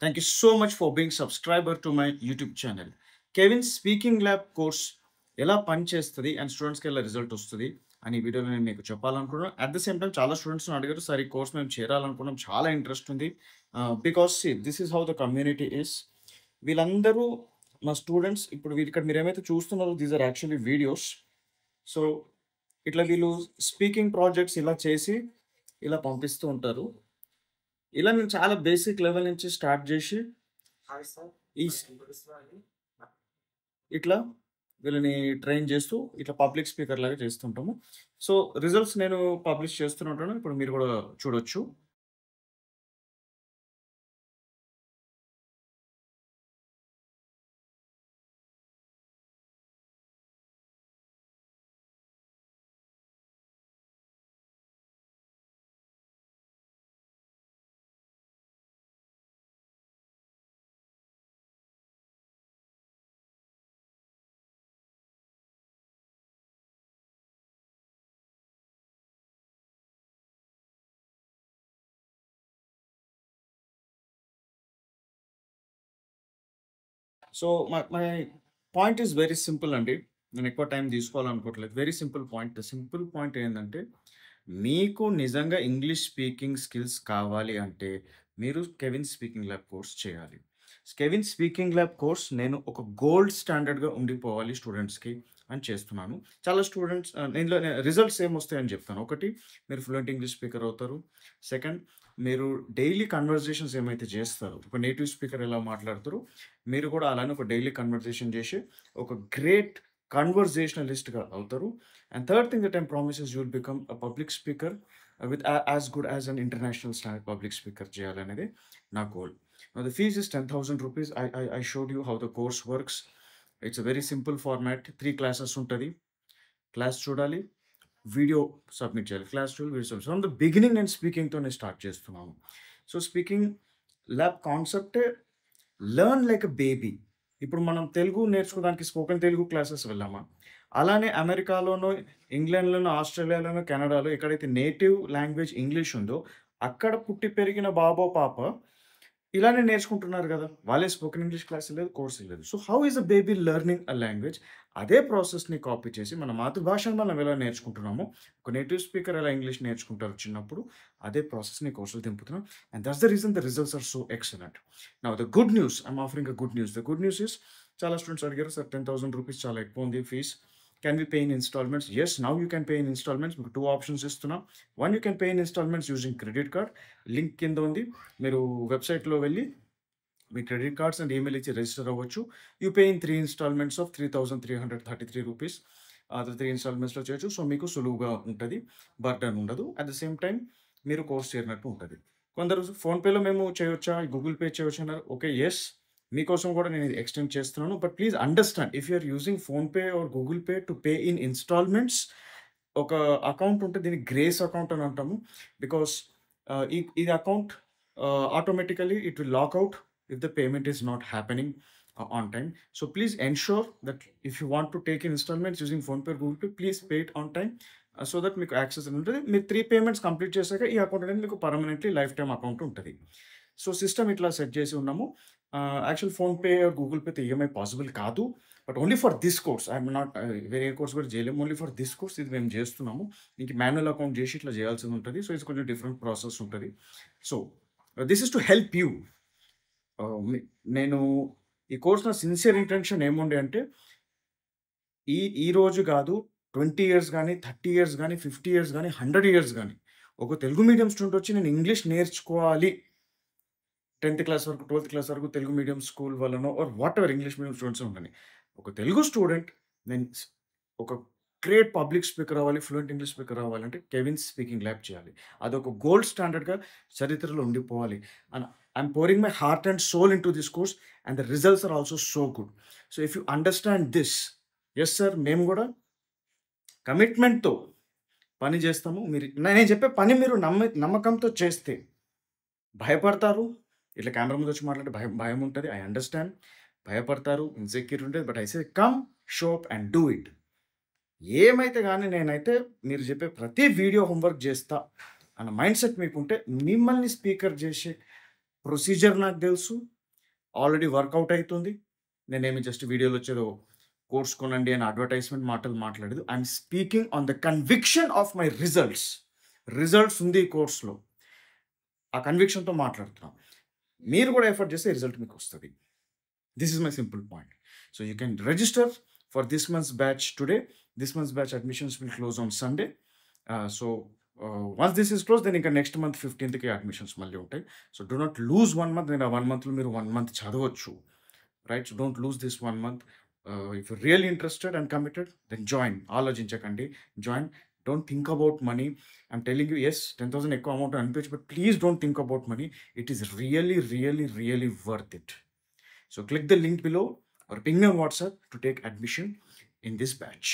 Thank you so much for being subscriber to my YouTube channel. Kevin Speaking Lab course ఎలా పని చేస్తది and స్టూడెంట్స్‌కి ఎలా result వస్తది అని ఈ వీడియోలో నేను మీకు చెప్పాలనుకున్నాను. అట్ ద సేమ్ టైమ్ చాలా స్టూడెంట్స్ నన్ను అడిగారు, "సార్ ఈ కోర్స్ మేము చేరాలనుకున్నాం. చాలా ఇంట్రెస్ట్ ఉంది." Because see this is how the community is. వీళ్ళందరూ మా స్టూడెంట్స్. ఇప్పుడు ఇక్కడ మీరేమైతే చూస్తున్నారో these are actually videos. So ఇట్లా వీళ్ళు స్పీకింగ్ ప్రాజెక్ట్స్ ఇలా చేసి ఇలా పంపిస్తూ ఉంటారు. ఇలా నేను చాలా బేసిక్ లెవెల్ నుంచి స్టార్ట్ చేసి ఈ ఇట్లా వీళ్ళని ట్రైన్ చేస్తూ ఇట్లా పబ్లిక్ స్పీకర్ లాగా చేస్తుంటాము. సో రిజల్ట్స్ నేను పబ్లిష్ చేస్తూనే ఇప్పుడు మీరు కూడా చూడొచ్చు. So my point is very simple అండి. నేను ఎక్కువ టైం తీసుకోవాలనుకోవట్లేదు. Very simple point. The simple point ఏంటంటే, మీకు నిజంగా ఇంగ్లీష్ స్పీకింగ్ స్కిల్స్ కావాలి అంటే మీరు కెవిన్ స్పీకింగ్ ల్యాబ్ కోర్స్ చేయాలి. కెవిన్ స్పీకింగ్ ల్యాబ్ కోర్స్ నేను ఒక గోల్డ్ స్టాండర్డ్‌గా ఉండిపోవాలి స్టూడెంట్స్‌కి అని చేస్తున్నాను. చాలా స్టూడెంట్స్ ఇందులో రిజల్ట్స్ ఏమొస్తాయని చెప్తాను. ఒకటి, మీరు ఫ్లూయెంట్ ఇంగ్లీష్ స్పీకర్ అవుతారు. సెకండ్, మీరు డైలీ కన్వర్జేషన్స్ ఏమైతే చేస్తారో, ఒక నేటివ్ స్పీకర్ ఎలా మాట్లాడుతారో మీరు కూడా అలానే ఒక డైలీ కన్వర్జేషన్ చేసి ఒక గ్రేట్ కన్వర్జేషనలిస్ట్‌గా అవుతారు. And third thing that I'm promises you will become a public speaker with as good as an international standard public speaker చేయాలనేది నా goal. Now the fees is 10,000 rupees. I showed you how the course works. It's a very simple format. 3 classes ఉంటది. Class చూడాలి, video submit చేయాలి. Class చూడాలి, video submit. From the beginning నేను స్పీకింగ్‌తోనే start చేస్తున్నాను. So speaking lab కాన్సెప్టే learn like a baby. ఇప్పుడు మనం తెలుగు నేర్చుకోవడానికి స్పోకెన్ తెలుగు క్లాసెస్ వెళ్ళామా? అలానే అమెరికాలోనో, ఇంగ్లాండ్‌లోనో, ఆస్ట్రేలియాలోనో, కెనడాలో ఎక్కడైతే నేటివ్ లాంగ్వేజ్ ఇంగ్లీష్ ఉందో అక్కడ పుట్టి పెరిగిన బాబో, పాప ఇలానే నేర్చుకుంటున్నారు గదా! వాళ్ళే స్పోకెన్ ఇంగ్లీష్ క్లాస్ లేదు, కోర్స్ లేదు. So how is a baby learning a language? అదే ప్రాసెస్‌ని కాపీ చేసి మన మాతృభాషను మనం ఎలా నేర్చుకుంటున్నామో, ఒక నేటివ్ స్పీకర్ ఎలా ఇంగ్లీష్ నేర్చుకుంటారో చిన్నప్పుడు, అదే ప్రాసెస్‌ని కోర్సులో దింపుతున్నాం. And that's the reason the results are so excellent. Now the good news, I'm offering a good news. The good news is, చాలా స్టూడెంట్స్ అడిగారు, "సార్ 10,000 రూపీస్ చాలా ఎక్కువ ఉంది fees. Can we pay in instalments?" Yes, now you can pay in instalments. మీకు 2 options ఇస్తున్నాం. One, you can pay in instalments using credit card. Link కింద ఉంది. మీరు వెబ్‌సైట్‌లో వెళ్లి మీ క్రెడిట్ కార్డ్స్ అండ్ ఈమెయిల్ ఇచ్చి రిజిస్టర్ అవ్వచ్చు. You pay in 3 installments of 3,333 rupees. 3 ఇన్‌స్టాల్‌మెంట్స్‌లో చేయొచ్చు. సో మీకు సులువుగా ఉంటది. బర్డెన్ ఉండదు. అట్ ద సేమ్ టైమ్ మీరు కోర్స్ చేరినట్టు ఉంటది. కొందరు ఫోన్‌పేలో మేము చేయొచ్చా? గూగుల్ పే చేయొచ్చా అన్నారు. ఓకే. యెస్. మీకోసం కూడా నేను ఇది ఎక్స్‌టెండ్ చేస్తున్నాను. But please understand, if you are using PhonePe or Google pay to pay in installments, ఒక అకౌంట్ ఉంటది. దీన్ని గ్రేస్ అకౌంట్ అని అంటాము. బికాస్ ఈ account automatically it will lock out if the payment is not happening on time. So please ensure that if you want to take in installments using PhonePe or Google Pay, please pay it on time, so that మీకు access ఉంటుంది. మీరు 3 payments complete చేశాక ఈ account అనేది మీకు permanently lifetime account ఉంటుంది. So system ఇట్లా set చేసి ఉన్నాము. యాక్చువల్ ఫోన్‌పే ఆర్ గూగుల్ పేతో ఈఎంఐ పాసిబుల్ కాదు. But only for this course. I'm not వేరే కోర్స్ కూడా చేయలేము. ఓన్లీ ఫర్ దిస్ కోర్స్ ఇది మేము చేస్తున్నాము. ఇంక మాన్యువల్ అకౌంట్ చేసి ఇట్లా చేయాల్సి ఉంటుంది. సో ఇది కొంచెం డిఫరెంట్ ప్రాసెస్ ఉంటుంది. So this is to help you. నేను ఈ కోర్స్ నా సిన్సియర్ ఇంటెన్షన్ ఏముండే అంటే, ఈ రోజు కాదు, 20 ఇయర్స్ గానీ, 30 ఇయర్స్ గానీ, 50 ఇయర్స్ గానీ, 100 ఇయర్స్ గానీ, ఒక తెలుగు మీడియం స్టూడెంట్ వచ్చి నేను ఇంగ్లీష్ నేర్చుకోవాలి. 10థ్ క్లాస్ వరకు, 12థ్ క్లాస్ వరకు తెలుగు మీడియం స్కూల్ వల్లనో or whatever English medium students ఉండని. ఒక తెలుగు స్టూడెంట్ నేను ఒక గ్రేట్ పబ్లిక్ స్పీకర్ అవ్వాలి, ఫ్లూయెంట్ ఇంగ్లీష్ స్పీకర్ అవ్వాలంటే కెవిన్ స్పీకింగ్ ల్యాబ్ చేయాలి. అదొక గోల్డ్ స్టాండర్డ్‌గా చరిత్రలో ఉండిపోవాలి. And I'm pouring my heart and soul into this course and the results are also so good. So if you understand this, yes sir, మేము కూడా కమిట్మెంట్‌తో పని చేస్తాము. నేను చెప్పే పని మీరు నమ్మకంతో చేస్తే భయపడతారు. ఇట్లా కెమెరా ముందు వచ్చి మాట్లాడితే భయం ఉంటది. I understand. భయపడతారు, ఇన్‌సెక్యూర్ ఉంటది. But I say come, show up and do it. ఏమైతే గాని నేనైతే మీరు చెప్పే ప్రతి వీడియో హోంవర్క్ చేస్తా అన్న మైండ్‌సెట్ మీకుంటే మిమ్మల్ని స్పీకర్ చేసే ప్రొసీజర్ నాకు తెలుసు. ఆల్రెడీ వర్కౌట్ అవుతుంది. నేనేమి జస్ట్ వీడియోలో వచ్చేదో కోర్స్ కొనండి అని అడ్వర్టైజ్మెంట్ మాటలు మాట్లాడలేదు. I'm speaking on the conviction of my results. Results ఉంది ఈ కోర్స్లో. ఆ కన్విక్షన్తో మాట్లాడుతున్నాం. మీరు కూడా ఎఫర్ట్ చేస్తే రిజల్ట్ మీకు వస్తుంది. This is my simple point. So you can register for this months batch today. This months batch admissions will close on Sunday. So once this is close then ఇంకా నెక్స్ట్ మంత్ 15th అడ్మిషన్స్ మళ్ళీ ఉంటాయి. So do not lose 1 month. నేను ఆ 1 monthలో మీరు 1 month చదవచ్చు, right? So don't lose this 1 month. If you really interested and committed then join. ఆలోచించకండి, join. Don't think about money. I'm telling you, yes 10,000 ఎక్కువ amount అనిపించు, but please don't think about money. It is really really really worth it. So click the link below or ping me on WhatsApp to take admission in this batch.